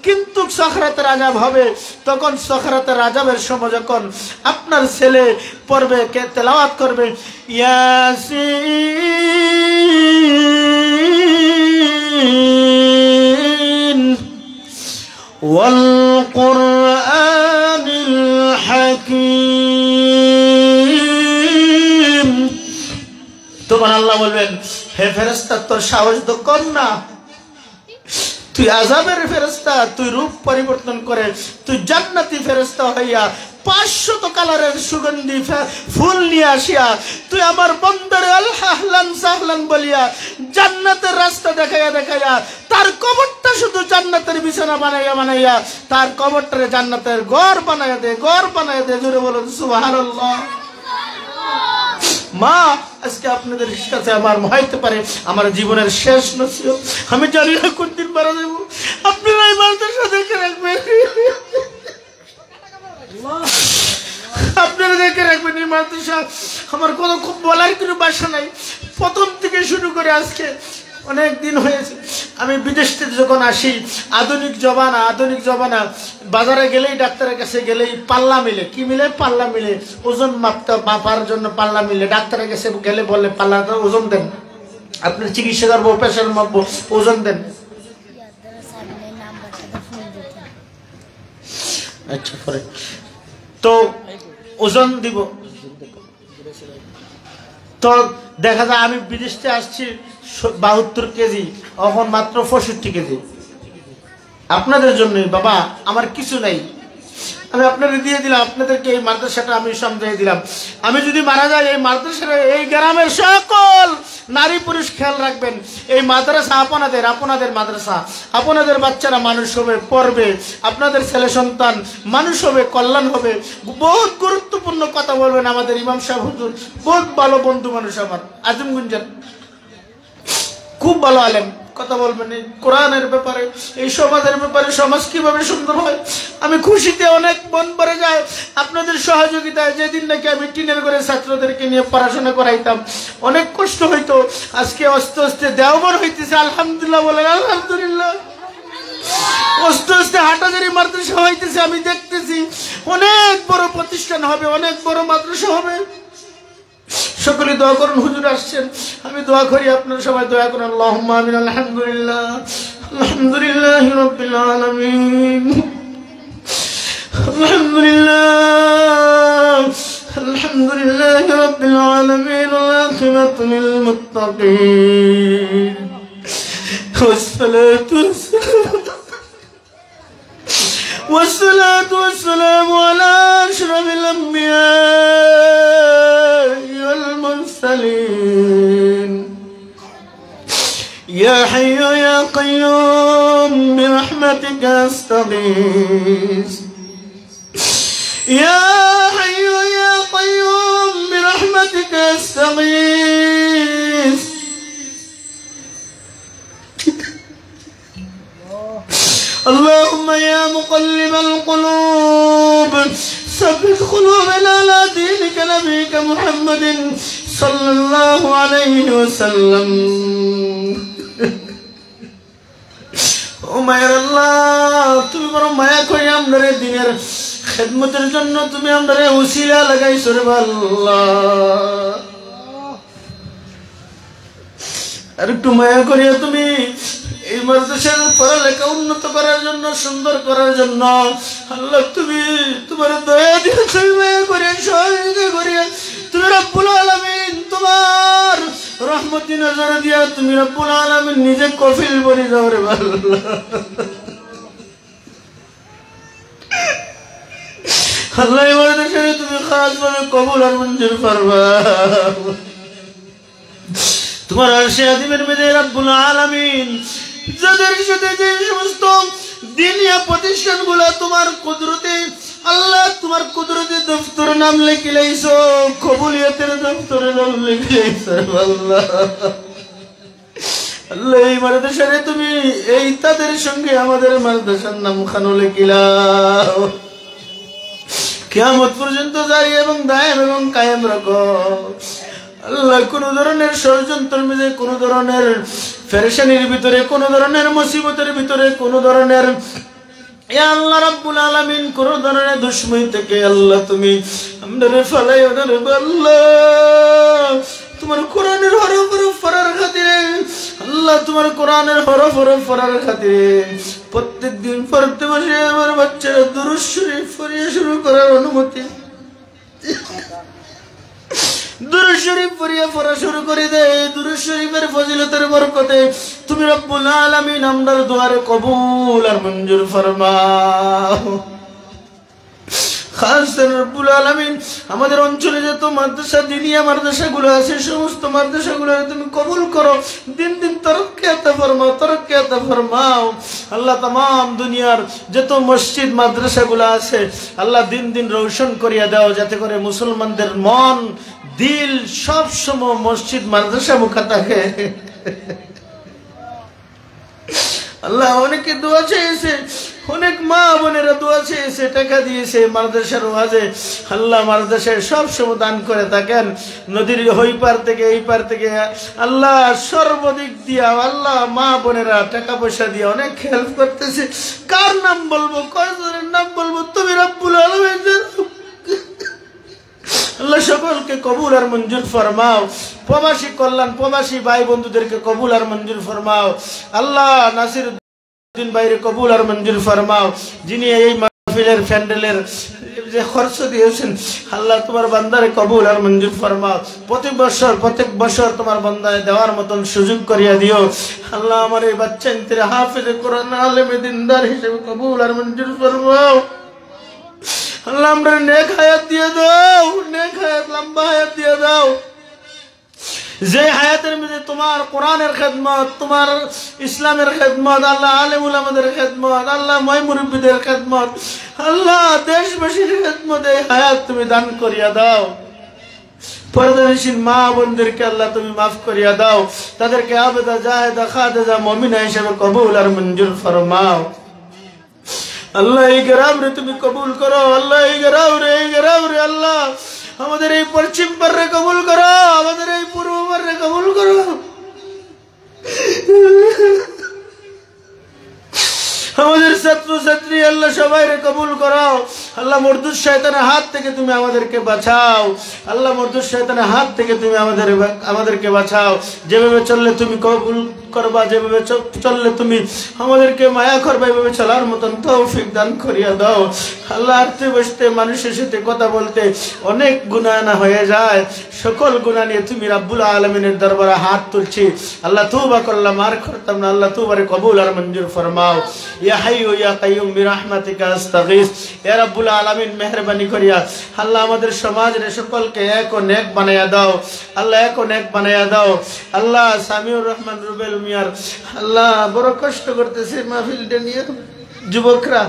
Speaker 1: কিন্তু সখরাতের আযাব হবে। তখন সখরাতের আযাবের সময় যখন আপনার ছেলে পড়বে, কে তেলাওয়াত করবে, ইয়াসিন ওয়াল কুরআনিল হাকীম, তখন আল্লাহ বলবেন, হে ফেরেশতা, তোর সাহস তো কম না, তুই আযাবের ফেরেশতা, তুই রূপ পরিবর্তন করে তুই জান্নাতি ফেরেশতা হইয়া 500 কালারের সুগন্ধি ফুল নিয়ে আসিয়া তুই আমার বন্দরে আহলান সাহলান বলিয়া জান্নাতের রাস্তা দেখাইয়া তার কবরটা শুধু জান্নাতের বিছানা বানাইয়া তার কবরটারে জান্নাতের ঘর বানাইয়া দে। জোরে বলুন সুবহানাল্লাহ। মা, আজকে আপনাদের কাছে আমার হইতে পারে আমার জীবনের শেষ নসিহত। আমি জানি না কোন দিন মারা যাবো, আপনারা এই মাদ্রাসা দেখে রাখবেন, আপনারা দেখে রাখবেন এই মাদ্রাসা। আমার কোনো খুব বলার কোনো ভাষা নাই। প্রথম থেকে শুরু করে আজকে অনেক দিন হয়েছে। আমি বিদেশ থেকে যখন আসি, আধুনিক জমানা, বাজারে গেলেই, ডাক্তারের কাছে গেলেই পাল্লা মিলে, কি মিলে? পাল্লা মিলে, ওজন মাপার জন্য পাল্লা মিলে। ডাক্তারের কাছে গেলে বলে পাল্লাটা ওজন দেন, আপনার চিকিৎসা করবো, প্রেশার মাপবো, ওজন দেন। আচ্ছা, পরে তো ওজন দিব। তো দেখা যায় আমি বিদেশ থেকে আসছি 72 কেজি, এখন মাত্র 65 কেজি। আপনাদের জন্যই বাবা, আমার কিছু নাই, আমি আপনাদের দিয়ে দিলাম, আপনাদেরকে এই মাদ্রাসাটা আমি সমঝাই দিলাম। আমি যদি মারা যাই, এই মাদ্রাসাটা, এই গ্রামের সকল নারী পুরুষ খেয়াল রাখবেন, এই মাদ্রাসা আপনাদের মাদ্রাসা, আপনাদের বাচ্চারা মানুষ হবে, পড়বে, আপনাদের ছেলে সন্তান মানুষ হবে, কল্যাণ হবে। বহুত গুরুত্বপূর্ণ কথা বলবেন আমাদের ইমাম সাহেব হুজুর, বহুত ভালো বন্ধু মানুষ আমার, আজমগঞ্জের খুব ভালো আলেম। কথা বলবেন এই কোরআনের ব্যাপারে, এই সমাজের ব্যাপারে, সমাজ কিভাবে সুন্দর হয়। আমি খুশিতে অনেক মন ভরে যায় আপনাদের সহযোগিতায়। যেদিন নাকি আমি টিনের ঘরে ছাত্রদেরকে নিয়ে পড়াশোনা করাইতাম অনেক কষ্ট হইতো, আজকে আস্তে আস্তে দেওবর হইতেছে। আলহামদুলিল্লাহ বলেন আলহামদুলিল্লাহ। আস্তে আস্তে হাটাজারি মাদ্রাসা হইতেছে, আমি দেখতেছি অনেক বড় প্রতিষ্ঠান হবে, অনেক বড় মাদ্রাসা হবে। সকলে দোয়া করুন, হুজুর আসছেন, আমি দোয়া করি, আপনারা সবাই দোয়া করুন। আল্লাহুম্মা আমিন। আলহামদুলিল্লাহ, আলহামদুলিল্লাহি রাব্বিল আলামিন, আলহামদুলিল্লাহ, আলহামদুলিল্লাহি রাব্বিল আলামিন। ওয়াল আকিবাতু লিল মুত্তাকিন। والصلاة والسلام على أشرف الأنبياء والمرسلين. يا حي يا قيوم برحمتك أستغيث. يا حي يا قيوم برحمتك أستغيث. اللهم يا مقلب القلوب ثبت قلوبنا على دينك نبيك محمد صلى الله عليه وسلم. ও মায়ের আল্লাহ, তুমি বড় মায়া করে আমাদের দিনের খেদমতের জন্য তুমি আমাদের উসিলা লাগাইছো রে আল্লাহ। আর একটু মায়া করিয়া তুমি এই মাদ্রাসার পড়ালেখা উন্নত করার জন্য, সুন্দর করার জন্য আল্লাহ তুমি তোমার দয়া দিয়ে তুমি মায়া করে সহযোগিতা করিয়া তুমি রব্বুল আলামিন তোমার রহমতি নজর দিয়া তুমি রব্বুল আলামিন নিজে কফিল বনি যাও রে আল্লাহ। আল্লাহ এই মাদ্রাসাকে তুমি খাস ভাবে কবুল আর মঞ্জুর ফরমাও। তোমার আরশে আজিমের মধ্যে রব্বুল আলামিন যাদের সাথে যে সমস্ত দিনিয়া প্রতিষ্ঠানগুলো তোমার কুদরতে আল্লাহ তোমার কুদরতে দফতর নাম লিখে লাইছো, কবুলিয়তের দফতরে নাম লিখে লাইছো আল্লাহ। আল্লাহ এই মাদ্রাসারে তুমি এই তাদের সঙ্গে আমাদের মাদ্রাসার নাম খানো লিখিলাও, কিয়ামত পর্যন্ত জারি এবং দায়েম এবং কায়েম রাখো আল্লাহ। কোন ধরনের ষড়যন্ত্রের মধ্যে, কোন ধরনের পেরেশানির ভিতরে, কোন ধরনের মুসিবতের ভিতরে, কোন ধরনের ইয়া আল্লাহ রাব্বুল আলামিন কোন ধরনের দুশমনী থেকে আল্লাহ তুমি আমাদের ফেলাইও না রে আল্লাহ। তোমার কোরআনের হরফ হরফ পড়ার খাতিরে আল্লাহ, তোমার কোরআনের হরফ হরফ পড়ার খাতিরে প্রত্যেকদিন পড়তে বসে আমার বাচ্চারা দুরূদ শরীফ পড়িয়ে শুরু করার অনুমতি, দুরূদ শরীফ পড়িয়া পড়া শুরু করে দেয়। দুরূদ শরীফের ফজিলতের বরকতে তুমি রব্বুল আলামিন আমরার দুয়ারে কবুল আর মঞ্জুর ফরমাও। খাস রব্বুল আলামিন আমাদের অঞ্চলে যত মাদ্রাসা দিনিয়া মাদ্রাসাগুলো আছে সমস্ত মাদ্রাসাগুলো তুমি কবুল করো, দিন দিন তরক্কি আতা ফরমাও, তরক্কি আতা ফরমাও আল্লাহ। तमाम দুনিয়ার যত মসজিদ মাদ্রাসাগুলো আছে আল্লাহ দিন দিন রৌশন করিয়া দাও, যাতে করে মুসলমানদের মন দিল সব সময় মসজিদ মাদ্রাসা মুখা থাকে আল্লাহ। অনেকে দোয়া চেয়েছে, অনেক মা বোনেরা দোয়া চেয়েছে, টাকা দিয়েছে মাদ্রাসার ওয়াজে আল্লাহ। মাদ্রাসায় সব সময় দান করে থাকেন, নদীর ওই পার থেকে এই পার থেকে আল্লাহ সর্বদিক দিয়া আল্লাহ মা বোনেরা টাকা পয়সা দিয়ে অনেক হেল্প করতেছে। কার নাম বলবো, কয়জনের নাম বলবো, তুমি রব্বুল আলামিন আল্লাহ সকলকে কবুল আর মঞ্জুর ফরমাও। প্রবাসী কল্যাণ প্রবাসী ভাই বন্ধুদেরকে কবুল আর মঞ্জুর ফরমাও আল্লাহ। নাসির উদ্দিন ভাইরে কবুল আর মঞ্জুর ফরমাও, যিনি এই মাহফিলের প্যান্ডেলের যে খরচ দিয়েছেন আল্লাহ তোমার বান্দারে কবুল আর মঞ্জুর ফরমাও। প্রত্যেক বছর তোমার বান্দায় দেওয়ার মতন সুযোগ করিয়া দিও আল্লাহ। আমার এই বাচ্চা ইনতে হাফেজে কোরআন আলেমে দিনদার হিসেবে কবুল আর মঞ্জুর ফরমাও আল্লাহ। আমরা নেক হায়াত দিয়ে দাও, নেক হায়াত লম্বা হায়াত দিয়ে দাও, যে হায়াতের মধ্যে তোমার কোরআনের খেদমত, তোমার ইসলামের খেদমত আল্লাহ, আলেম উলামাদের খেদমত আল্লাহ, ময় মুরব্বীদের খেদমত আল্লাহ, দেশবাসীর খেদমত এই হায়াত তুমি দান করিয়া দাও। পর্দানিশীল মা বোনদেরকে আল্লাহ তুমি মাফ করিয়া দাও, তাদেরকে আবেদা জাহেদা খাদেজা মুমিনা হিসেবে কবুল আর মঞ্জুর ফরমাও। আল্লাহ এই গ্রাম রে তুমি কবুল করো, আল্লাহ এই গ্রাম রে আল্লাহ আমাদের এই পশ্চিম পারে কবুল করো, আমাদের এই পূর্ব পারে কবুল করো। আমাদের ছাত্র ছাত্রী আল্লাহ সবাই কবুল করো। আল্লাহ মরদুদ শয়তানের হাত থেকে তুমি আমাদেরকে বাঁচাও, আল্লাহ মরদুদ শয়তানের হাত থেকে তুমি আমাদেরকে বাঁচাও। যেভাবে চললে তুমি কবুল করবা, যেভাবে চললে তুমি আমাদেরকে মায়া করবা, এভাবে চলার মতন তৌফিক দান করিয়া দাও। আল্লাহ আরতে বসতে মানুষের সাথে কথা বলতে অনেক গুনাহ না হয়ে যায়, সকল গুনাহ নিয়ে তুমি রাব্বুল আলামিনের দরবারে হাত তুলছি। আল্লাহ তওবা করলাম, আর করতাম না। আল্লাহ তওবারে কবুল আর মঞ্জুর ফরমাও। ইয়া হাইয়ু ইয়া কাইয়ুম বিরহমাতিকা আস্তাগীস। ইয়া রাব্বুল আলামিন মেহেরবানি করিয়া আল্লাহ আমাদের সমাজের সকলকে এক ও নেক বানায়া দাও, আল্লাহ এক ও নেক বানায়া দাও। আল্লাহ সামিউর রহমান রুবেল মিয়ার আল্লাহ বড় কষ্ট করতেছে মাহফিলটা নিয়ে যুবকরা,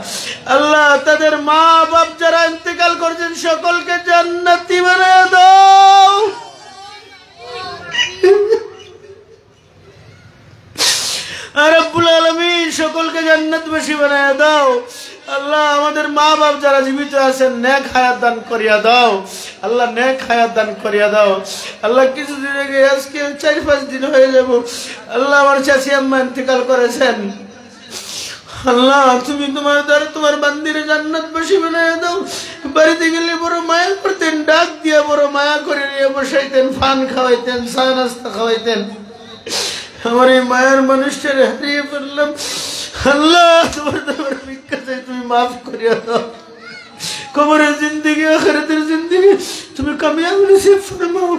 Speaker 1: আল্লাহ তাদের মা বাপ যারা ইন্তেকাল করছেন সকলকে জান্নাতি বানায়া দাও। রব্বুল আলামিন সকলকে জান্নাতবাসী বানায়া দাও। আল্লাহ আমাদের মা বাপ যারা জীবিত আছেন নেক হায়াত দান করিয়া দাও, আল্লাহ নেক হায়াত দান করিয়া দাও। আল্লাহ কিছুদিন আগে আজকে 4-5 দিন হয়ে যাব আল্লাহ আমার চাচি আম্মা ইন্তেকাল করেছেন। আল্লাহ তুমি তোমার বান্দিরে জান্নাতবাসী বানায়া দাও। বাড়িতে গেলে বড় মায়া করতেন, ডাক দিয়া বড় মায়া করে নিয়ে বসাইতেন, ফান খাওয়াইতেন, চা নাস্তা খাওয়াইতেন। আমার এই মায়ের মানুষটার হারিয়ে ফেললাম। আল্লাহ তোমার ভিক্ষা চাই, তুমি মাফ করিয়া দাও। কবরের জিন্দেগি আখিরাতের জিন্দেগি তুমি কামিয়াব নসিব ফরমাও।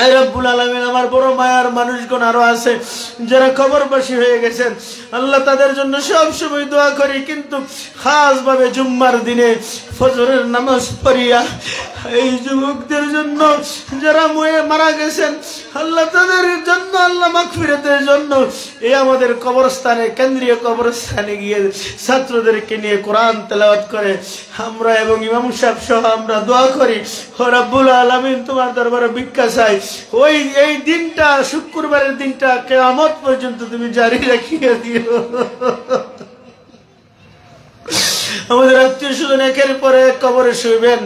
Speaker 1: আয় রব্বুল আলামিন আমার বড় মায়ার মানুষগণ আরো আছে যারা কবরবাসী হয়ে গেছেন, আল্লাহ তাদের জন্য সব সময় দোয়া করি, কিন্তু খাস ভাবে জুম্মার দিনে ফজরের নামাজ পড়িয়া এই যুবকদের জন্য যারা মারা গেছেন আল্লাহ তাদের জন্য আল্লাহ মাগফিরাতের জন্য এই আমাদের কবরস্থানে, কেন্দ্রীয় কবরস্থানে গিয়ে ছাত্রদেরকে নিয়ে কোরআন তেলাওয়াত করে আমরা এবং ইমাম সাহেব সহ আমরা দোয়া করি। ও রব্বুল আলামিন তোমার দরবারে ভিক্ষা চাই, ওই এই দিনটা শুক্রবারের দিনটা কিয়ামত পর্যন্ত তুমি জারি রাখিয়া দিও। আমাদের আত্মীয় স্বজন একের পরে কবরে শুইবেন,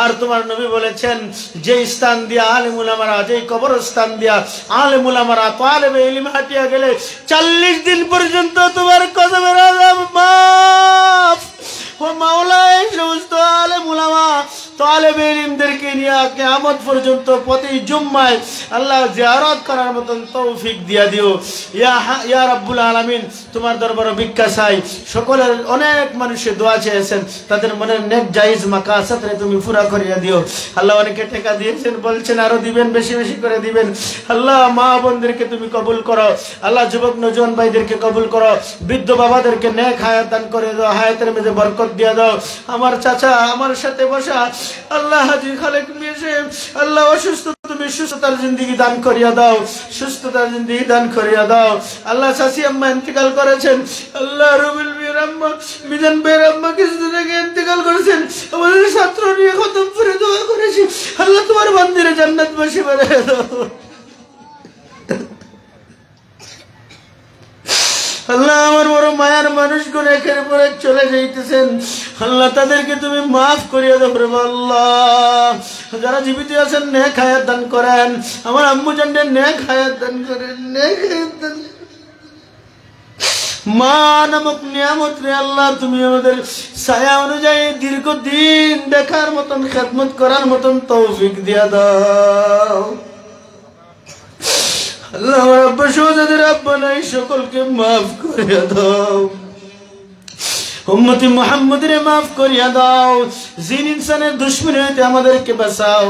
Speaker 1: আর তোমার নবী বলেছেন যে স্থান দিয়া আলেম উলামারা, যে কবরস্থান দিয়া আলেম উলামারা তালেবে ইলম হাঁটিয়া গেলে 40 দিন পর্যন্ত তোমার কদমের আযাব মাফ। ও মাওলা এই সমস্ত আলেম উলামা তালেবে ইলমদেরকে নিয়ে কিয়ামত পর্যন্ত প্রতি জুম্মায় আল্লাহ জিয়ারত করার মতন তৌফিক দিয়া দিও। ইয়া রাব্বুল আলামিন তোমার দরবারে ভিক্ষা চাই। সকলের অনেক মানুষের দোয়া চেয়েছেন, তাদের মনের নেক জায়েজ মাকাসাত তুমি পুরা করিয়া দিও। আল্লাহ অনেকে টাকা দিয়েছেন, বলছেন আরো দিবেন, বেশি বেশি করে দিবেন। আল্লাহ মা বোনদেরকে তুমি কবুল করো, আল্লাহ যুবক নওজোয়ান ভাইদেরকে কবুল করো, বৃদ্ধ বাবাদেরকে নেক হায়াত দান করে দাও, হায়াতের মধ্যে বরকত দিয়া দাও। আমার চাচা আমার সাথে বসা আল্লাহ হাজী খালেক মিয়া সাহেব আল্লাহ অসুস্থ, তুমি সুস্থতার জিন্দেগি দান করিয়া দাও, সুস্থতার জিন্দেগি দান করিয়া দাও। আল্লাহ চাচি আম্মা ইন্তেকাল করেছেন, আল্লাহ রুবেল মিয়ার আম্মা, মিজান ভাইয়ের আম্মা কিছুদিন আগে ইন্তেকাল করেছেন। আমাদের ছাত্র নিয়ে খতম করে দোয়া করেছি, আল্লাহ তোমার বান্দিরে জান্নাতবাসী বানায়া দাও। আল্লাহ আমার বড় মায়ার মানুষগুলো একের পর এক চলে যাইতেছেন, আল্লাহ তাদেরকে তুমি মাফ করিয়া দাও। আল্লাহ যারা জীবিত আছেন নেক হায়াত দান করেন, আমার আম্মু জানদের নেক হায়াত দান করেন, নেক হায়াত দান। মা নামক নিয়ামত রে আল্লাহ তুমি আমাদের ছায়া অনুযায়ী দীর্ঘদিন দেখার মতন, খেদমত করার মতন তৌফিক দিয়া দাও। আল্লাহ আমার আব্বা সহ যাদের আব্বা নাই সকলকে মাফ করিয়া দাও। উম্মতি মুহাম্মদের মাফ করিয়া দাও। জিন ইনসানের দুশমনী হইতে আমাদেরকে বাঁচাও,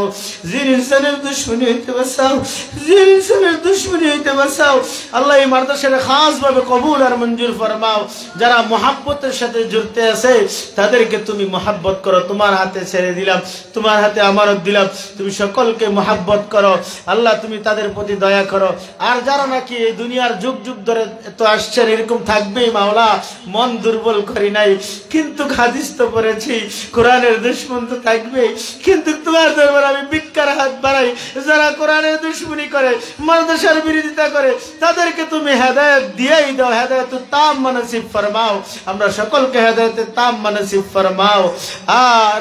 Speaker 1: জিন ইনসানের দুশমনী হইতে বাঁচাও, জিন ইনসানের দুশমনী হইতে বাঁচাও। আল্লাহ এই মাদ্রাসার খাস ভাবে কবুল আর মঞ্জুর ফরমাও। যারা মুহাব্বতের সাথে জুড়তে আছে তাদেরকে তুমি মুহাব্বত করো, তোমার হাতে ছেড়ে দিলাম, তোমার হাতে আমানত দিলাম, তুমি সকলকে মুহাব্বত করো। আল্লাহ তুমি তাদের প্রতি দয়া করো। আর যারা নাকি এই দুনিয়ার যুগ যুগ ধরে তো আসছেন, এরকম থাকবেই মাওলা, মন দুর্বল করি নাই, নাই, কিন্তু হাদিস তো পড়েছি কোরআনের দুশমন তো থাকবে। কিন্তু তোমার দরবারে আমি ভিক্ষার হাত বাড়াই, যারা কোরআনের দুশমনি করে, মাদ্রাসার বিরোধিতা করে, তাদেরকে তুমি হেদায়েত দিয়েই দাও, হেদায়েত তাম নসিব ফরমাও। আমরা সকলকে হেদায়েতে তাম নসিব ফরমাও।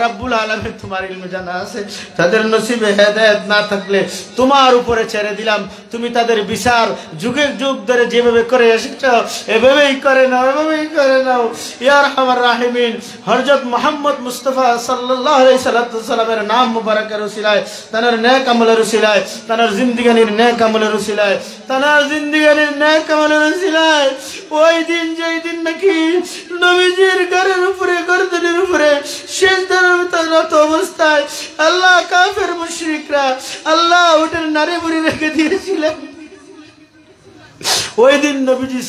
Speaker 1: রব্বুল আলামিন, তোমার ইলমে জানা আছে তাদের নসিবে হেদায়েত না থাকলে তোমার উপরে ছেড়ে দিলাম, তুমি তাদের বিচার যুগের যুগ ধরে যেভাবে করে এসেছো এভাবেই করে নাও, এভাবেই করে নাও ইয়া আরহামার রাহিমিন। হযরত মুহাম্মদ মুস্তাফা সাল্লাল্লাহু আলাইহি সাল্লামের নাম মুবারকের উসিলায়, তার নেক আমলের উসিলায়, তার জিন্দেগির নেক আমলের উসিলায়, তার জিন্দেগির নেক আমলের উসিলায়, ওই দিন যেই দিন নাকি নবীজির ঘরের উপরে, গর্দনের উপরে সিজদারত অবস্থায় আল্লাহ কাফের মুশরিকরা আল্লাহ ওটার নারে বুড়ি রেখে দিয়েছিলেন, ওই দিন নবীজি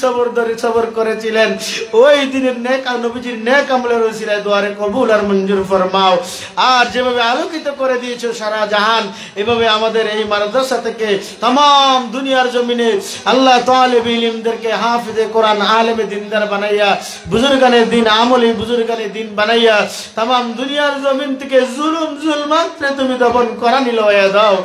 Speaker 1: সবর করেছিলেন। ওই দিনের নেক নবীজির নেক আমলের উসিলায় দুয়ারে কবুল আর মঞ্জুর ফরমাও। আর যেভাবে আলোকিত করে দিয়েছো সারা জাহান, এভাবে আমাদের এই মাদ্রাসা থেকে तमाम দুনিয়ার জমিনে আল্লাহ তালিবে ইলমদেরকে হাফেজে কোরআন, আলেমে দিনদার বানাইয়া, বুজুর্গানে দিন, আমলি বুজুর্গানে দিন বানাইয়া तमाम দুনিয়ার জমিন থেকে জুলমাত্রে তুমি দমন করা নিলয়া দাও,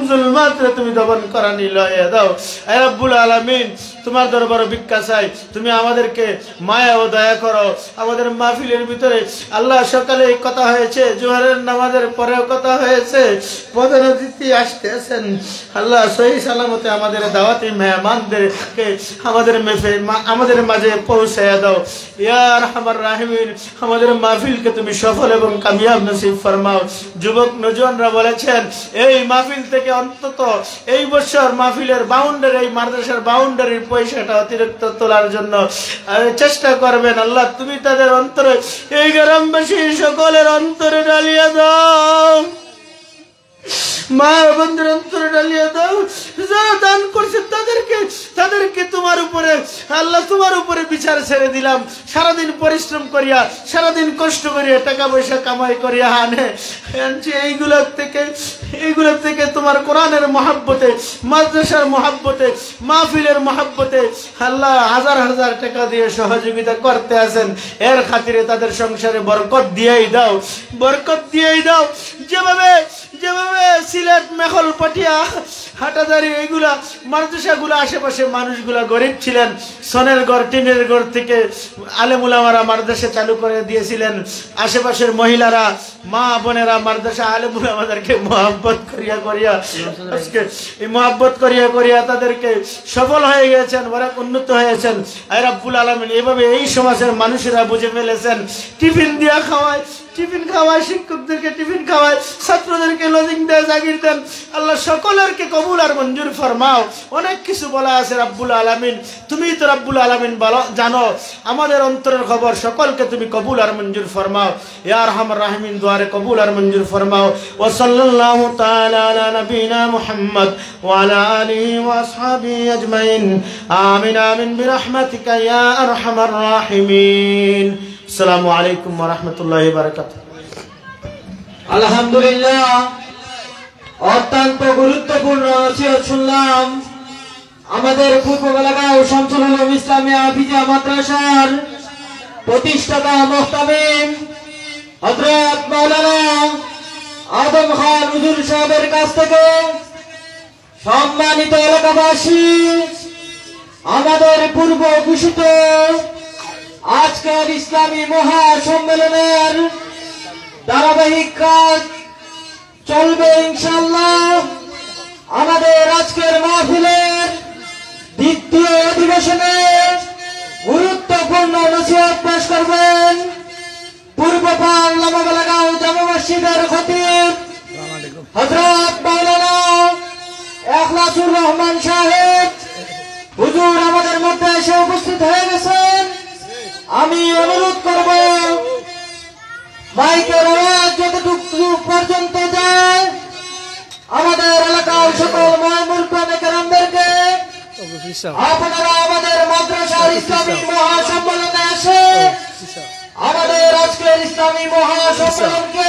Speaker 1: জুলমাত্রে তুমি দমন করা নিলয়া দাও। হে রব্বুল আলামিন, তোমার দরবারে ভিক্ষা চাই, তুমি আমাদেরকে মায়া ও দয়া করো। আমাদের মাহফিলের ভিতরে আল্লাহ সকালে কথা হয়েছে, জোহরের নামাজের পরেও কথা হয়েছে, প্রধান অতিথি আসতেছেন, আল্লাহ সহি সালামতে আমাদের দাওয়াতি মেহমানদেরকে আমাদের মাঝে পৌঁছায়া দাও ইয়া আরহামার রাহিমিন। আমাদের মাহফিলকে তুমি সফল এবং কামিয়াব নসিব ফরমাও। যুবক নওজওয়ানরা বলেছেন এই মাহফিল থেকে অন্তত এই বছর মাহফিলের বাউন্ডারি, এই মাদ্রাসার বাউন্ডারির পয়সাটা অতিরিক্ত তোলার জন্য চেষ্টা করবেন। আল্লাহ তুমি তাদের অন্তরে, এই গ্রামবাসী সকলের অন্তরে ঢালিয়ে দাও, মা বন্ধুর অন্তরে ঢালিয়ে দাও। যারা দান করছে তাদেরকে তোমার উপরে আল্লাহ, তোমার উপরে বিচার ছেড়ে দিলাম। সারাদিন পরিশ্রম করিয়া, সারাদিন কষ্ট করিয়া, টাকা পয়সা কামাই করিয়া আনছে, এইগুলোর থেকে তোমার কোরআনের মহাব্বতে, মাদ্রাসার মহাব্বতে, মাহফিলের মহাব্বতে আল্লাহ হাজার হাজার টাকা দিয়ে সহযোগিতা করতে আছেন। এর খাতিরে তাদের সংসারে বরকত দিয়েই দাও, বরকত দিয়েই দাও। যেভাবে সিলেট, মেখল, পাটিয়া, হাটাদারি, এইগুলা মাদ্রাসাগুলো আশেপাশে মানুষগুলা গরিব ছিলেন, সনের ঘর, টিনের ঘর থেকে আলেম উলামারা মাদ্রাসা চালু করে দিয়েছিলেন। আশেপাশের মহিলারা, মা বোনেরা মাদ্রাসা আলেম উলামাদেরকে মহব্বত করিয়া তাদেরকে সফল হয়ে গেছেন, ওরা উন্নত হয়েছেন। আয় রব্বুল আলামিন, এভাবে এই সমাজের মানুষেরা বুঝে ফেলেছেন, টিফিন দিয়া খাওয়ায়, শিক্ষকদেরকে টিফিন খাওয়ায়, ছাত্রদেরকে লজিং দেয়, জাগির দেন। আল্লাহ সকলেরকে কবুল আর মঞ্জুর ফরমাও। অনেক কিছু বলা আছে রব্বুল আলামিন, তুমি তো রব্বুল আলামিন জানো আমাদের অন্তরের খবর, সকলকে তুমি কবুল আর মঞ্জুর ফরমাও ইয়া আরহামার রাহিমিন। দুয়ারে কবুল আর মঞ্জুর ফরমাও। ওয়া সাল্লাল্লাহু তাআলা আলা নবিনা মুহাম্মদ ওয়া আলা আলিহি ওয়া আসহাবিহি আজমাইন। আমিন আমিন বিরহমাতিকা ইয়া আরহামার রাহিমিন। আসসালামু আলাইকুম ওয়া রাহমাতুল্লাহি ওয়া বারাকাতুহু।
Speaker 2: আলহামদুলিল্লাহ, অত্যন্ত গুরুত্বপূর্ণ নসিহত শুনলাম। আমাদের পূর্ব এলাকায় শামসুল উলুম ইসলামিয়া হাফিজিয়া মাদ্রাসার প্রতিষ্ঠাতা মুহতামিম হযরত মাওলানা আদম খান হুজুর সাহেবের কাছ থেকে সম্মানিত এলাকাবাসী, আমাদের পূর্ব ঘোষিত আজকের ইসলামী মহাসম্মেলনের ধারাবাহিক কাজ চলবে ইনশাআল্লাহ। আমাদের আজকের মাহফিলের দ্বিতীয় অধিবেশনে গুরুত্বপূর্ণ নসিহত পেশ করবেন পূর্বপাল লামাগালাগাঁও জামে মসজিদের খতিব হযরত মাওলানা ইখলাসুর রহমান সাহেব। হুজুর আমাদের মধ্যে এসে উপস্থিত হয়ে গেছেন। আমি অনুরোধ করব মাইকের আওয়াজ যতটুকু পর্যন্ত যায় আমাদের এলাকার সকল মুরব্বিদেরকে আপনারা আমাদের মাদ্রাসার ইসলামী মহাসম্মেলনে এসে আমাদের আজকের ইসলামী মহাসম্মেলনকে